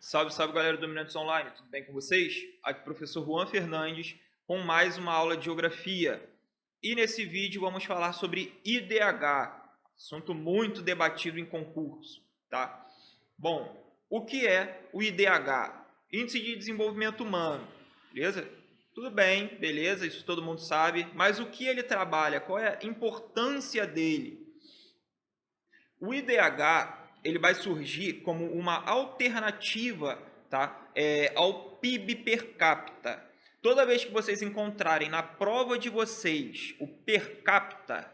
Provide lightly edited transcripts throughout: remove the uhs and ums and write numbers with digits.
Salve, salve galera do Dominantes Online, tudo bem com vocês? Aqui é o professor Juan Fernandes com mais uma aula de Geografia. E nesse vídeo vamos falar sobre IDH, assunto muito debatido em concurso, tá? Bom, o que é o IDH? Índice de Desenvolvimento Humano, beleza? Tudo bem, beleza, isso todo mundo sabe, mas o que ele trabalha? Qual é a importância dele? O IDH ele vai surgir como uma alternativa, tá? Ao PIB per capita. Toda vez que vocês encontrarem na prova de vocês o per capita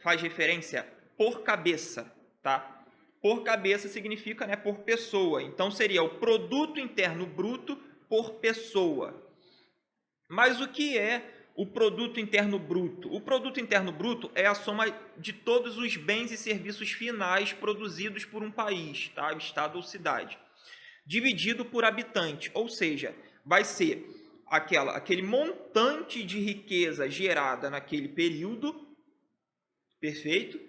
faz referência por cabeça, tá? Por cabeça significa, né, por pessoa. Então seria o produto interno bruto por pessoa. Mas o que é o produto interno bruto? O produto interno bruto é a soma de todos os bens e serviços finais produzidos por um país, tá? Estado ou cidade, dividido por habitante, ou seja, vai ser aquele montante de riqueza gerada naquele período, perfeito,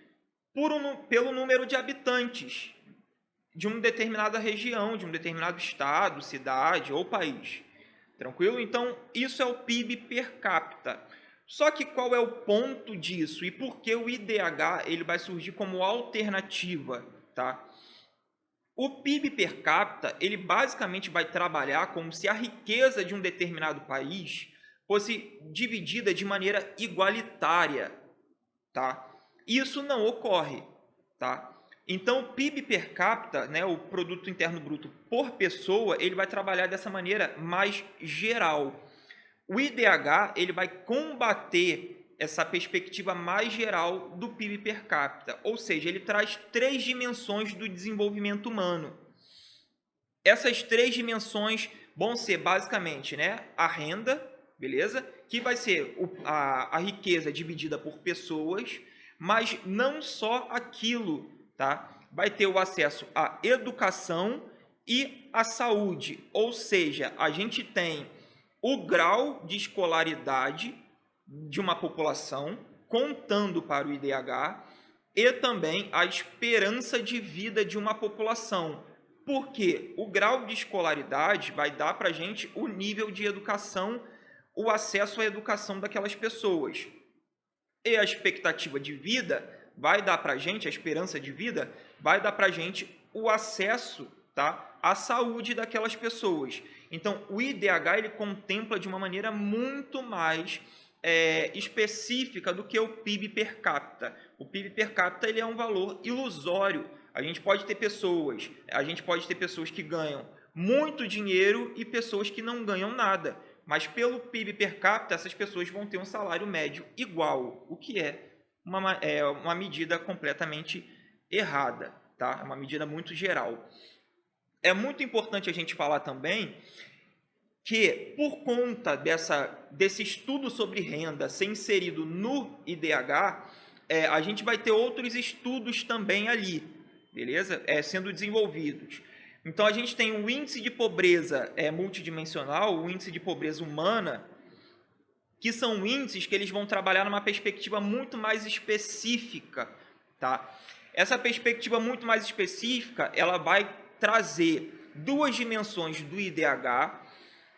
pelo número de habitantes de uma determinada região, de um determinado estado, cidade ou país. Tranquilo? Então, isso é o PIB per capita. Só que qual é o ponto disso? E por que o IDH ele vai surgir como alternativa? Tá? O PIB per capita ele basicamente vai trabalhar como se a riqueza de um determinado país fosse dividida de maneira igualitária. Tá? Isso não ocorre. Tá? Então, o PIB per capita, né, o Produto Interno Bruto por pessoa, ele vai trabalhar dessa maneira mais geral. O IDH ele vai combater essa perspectiva mais geral do PIB per capita, ou seja, ele traz três dimensões do desenvolvimento humano. Essas três dimensões vão ser basicamente, né, a renda, beleza? Que vai ser a riqueza dividida por pessoas, mas não só aquilo. Tá? Vai ter o acesso à educação e à saúde, ou seja, a gente tem o grau de escolaridade de uma população, contando para o IDH, e também a esperança de vida de uma população, porque o grau de escolaridade vai dar para a gente o nível de educação, o acesso à educação daquelas pessoas, e a expectativa de vida vai dar para a gente, a esperança de vida, vai dar para a gente o acesso, tá, à saúde daquelas pessoas. Então, o IDH ele contempla de uma maneira muito mais específica do que o PIB per capita. O PIB per capita ele é um valor ilusório. A gente pode ter pessoas que ganham muito dinheiro e pessoas que não ganham nada. Mas pelo PIB per capita, essas pessoas vão ter um salário médio igual, o que é uma medida completamente errada, tá? É uma medida muito geral. É muito importante a gente falar também que, por conta desse estudo sobre renda ser inserido no IDH, a gente vai ter outros estudos também ali, beleza? Sendo desenvolvidos. Então, a gente tem o índice de pobreza multidimensional, o índice de pobreza humana, que são índices que eles vão trabalhar numa perspectiva muito mais específica, tá? Essa perspectiva muito mais específica, ela vai trazer duas dimensões do IDH,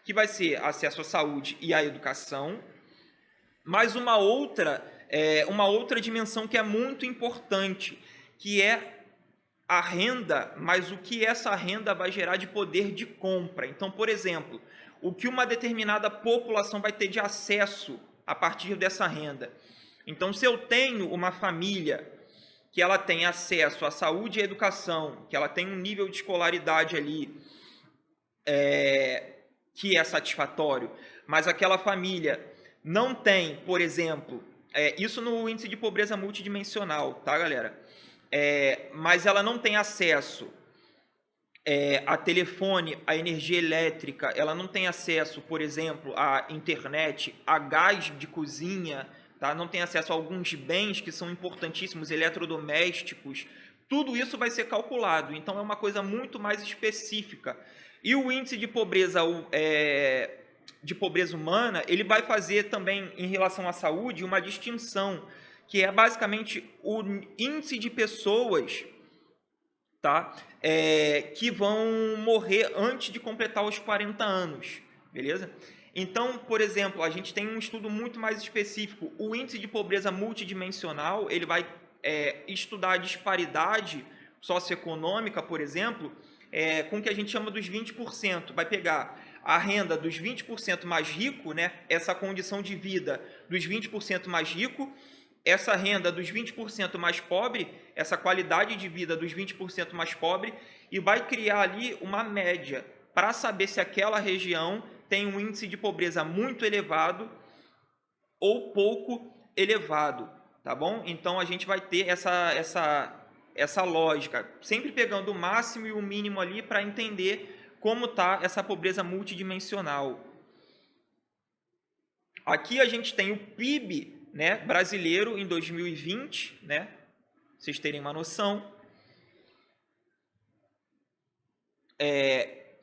que vai ser acesso à saúde e à educação, mas uma outra dimensão que é muito importante, que é a renda, mas o que essa renda vai gerar de poder de compra. Então, por exemplo, o que uma determinada população vai ter de acesso a partir dessa renda. Então, se eu tenho uma família que ela tem acesso à saúde e à educação, que ela tem um nível de escolaridade ali que é satisfatório, mas aquela família não tem, por exemplo, isso no índice de pobreza multidimensional, tá, galera? Mas ela não tem acesso a telefone, a energia elétrica, ela não tem acesso, por exemplo, à internet, a gás de cozinha, tá? Não tem acesso a alguns bens que são importantíssimos, eletrodomésticos, tudo isso vai ser calculado, então é uma coisa muito mais específica. E o índice de pobreza humana, ele vai fazer também, em relação à saúde, uma distinção, que é basicamente o índice de pessoas tá? Que vão morrer antes de completar os 40 anos, beleza? Então, por exemplo, a gente tem um estudo muito mais específico. O índice de pobreza multidimensional, ele vai estudar a disparidade socioeconômica, por exemplo, com o que a gente chama dos 20%. Vai pegar a renda dos 20% mais rico, né? Essa condição de vida dos 20% mais rico, essa renda dos 20% mais pobre, essa qualidade de vida dos 20% mais pobre, e vai criar ali uma média para saber se aquela região tem um índice de pobreza muito elevado ou pouco elevado, tá bom? Então a gente vai ter essa lógica, sempre pegando o máximo e o mínimo ali para entender como está essa pobreza multidimensional. Aqui a gente tem o PIB, né, brasileiro em 2020, né? Vocês terem uma noção.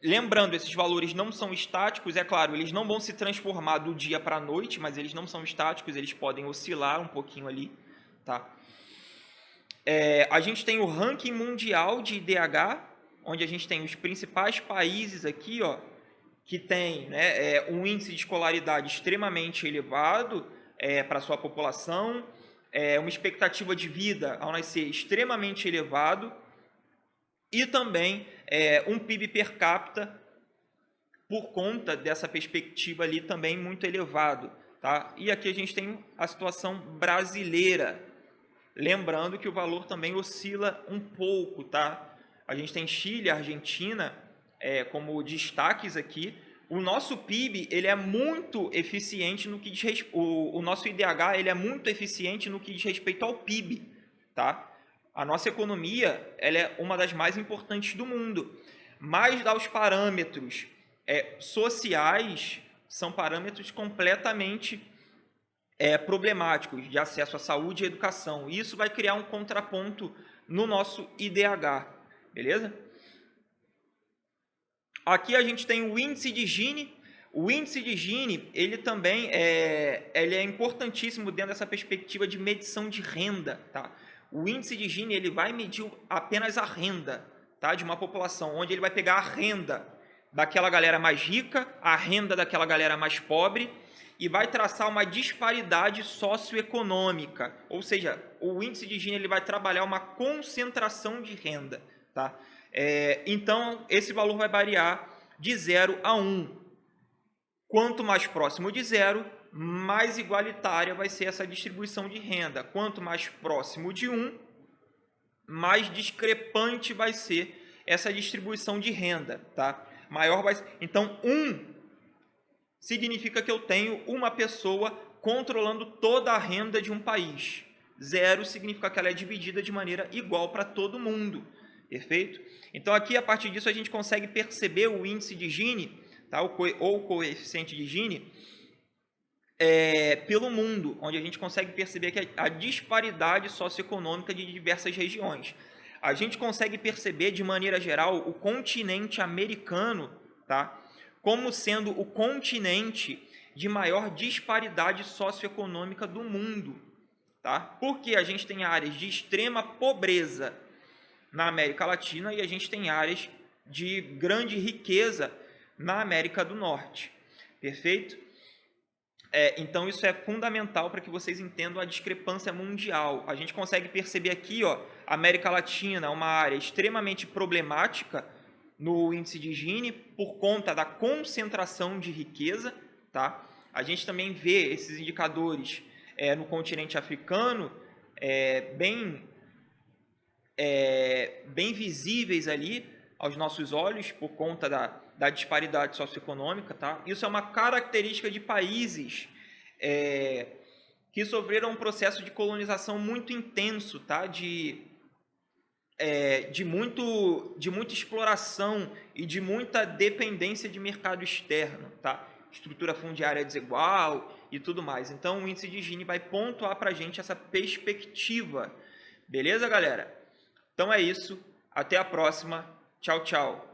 Lembrando, esses valores não são estáticos, é claro, eles não vão se transformar do dia para a noite, mas eles não são estáticos, eles podem oscilar um pouquinho ali, tá? A gente tem o ranking mundial de IDH, onde a gente tem os principais países aqui, ó, que tem, né, um índice de escolaridade extremamente elevado para a sua população, uma expectativa de vida ao nascer extremamente elevado, e também um PIB per capita, por conta dessa perspectiva ali, também muito elevado. Tá? E aqui a gente tem a situação brasileira, lembrando que o valor também oscila um pouco. Tá? A gente tem Chile, Argentina como destaques aqui. O nosso PIB ele é muito eficiente no que diz respeito, o nosso IDH ele é muito eficiente no que diz respeito ao PIB. Tá? A nossa economia ela é uma das mais importantes do mundo, mas os parâmetros sociais são parâmetros completamente problemáticos de acesso à saúde e educação. E isso vai criar um contraponto no nosso IDH, beleza? Aqui a gente tem o índice de Gini. O índice de Gini, ele também ele é importantíssimo dentro dessa perspectiva de medição de renda, tá? O índice de Gini ele vai medir apenas a renda, tá, de uma população, onde ele vai pegar a renda daquela galera mais rica, a renda daquela galera mais pobre, e vai traçar uma disparidade socioeconômica. Ou seja, o índice de Gini ele vai trabalhar uma concentração de renda. Tá? Então, esse valor vai variar de 0 a 1. Quanto mais próximo de 0, mais igualitária vai ser essa distribuição de renda. Quanto mais próximo de 1, mais discrepante vai ser essa distribuição de renda. Tá? Maior vai ser... Então, 1 significa que eu tenho uma pessoa controlando toda a renda de um país. 0 significa que ela é dividida de maneira igual para todo mundo. Perfeito? Então, aqui, a partir disso, a gente consegue perceber o índice de Gini, tá? ou o coeficiente de Gini, pelo mundo, onde a gente consegue perceber que a disparidade socioeconômica de diversas regiões. A gente consegue perceber, de maneira geral, o continente americano, tá? Como sendo o continente de maior disparidade socioeconômica do mundo. Tá? Porque a gente tem áreas de extrema pobreza na América Latina e a gente tem áreas de grande riqueza na América do Norte. Perfeito? Então isso é fundamental para que vocês entendam a discrepância mundial. A gente consegue perceber aqui, ó, a América Latina é uma área extremamente problemática no índice de Gini por conta da concentração de riqueza. Tá? A gente também vê esses indicadores no continente africano bem visíveis ali aos nossos olhos por conta da disparidade socioeconômica. Tá? Isso é uma característica de países que sofreram um processo de colonização muito intenso, tá? de muita exploração e de muita dependência de mercado externo, tá? Estrutura fundiária desigual e tudo mais. Então, o índice de Gini vai pontuar para a gente essa perspectiva. Beleza, galera? Então é isso. Até a próxima. Tchau, tchau.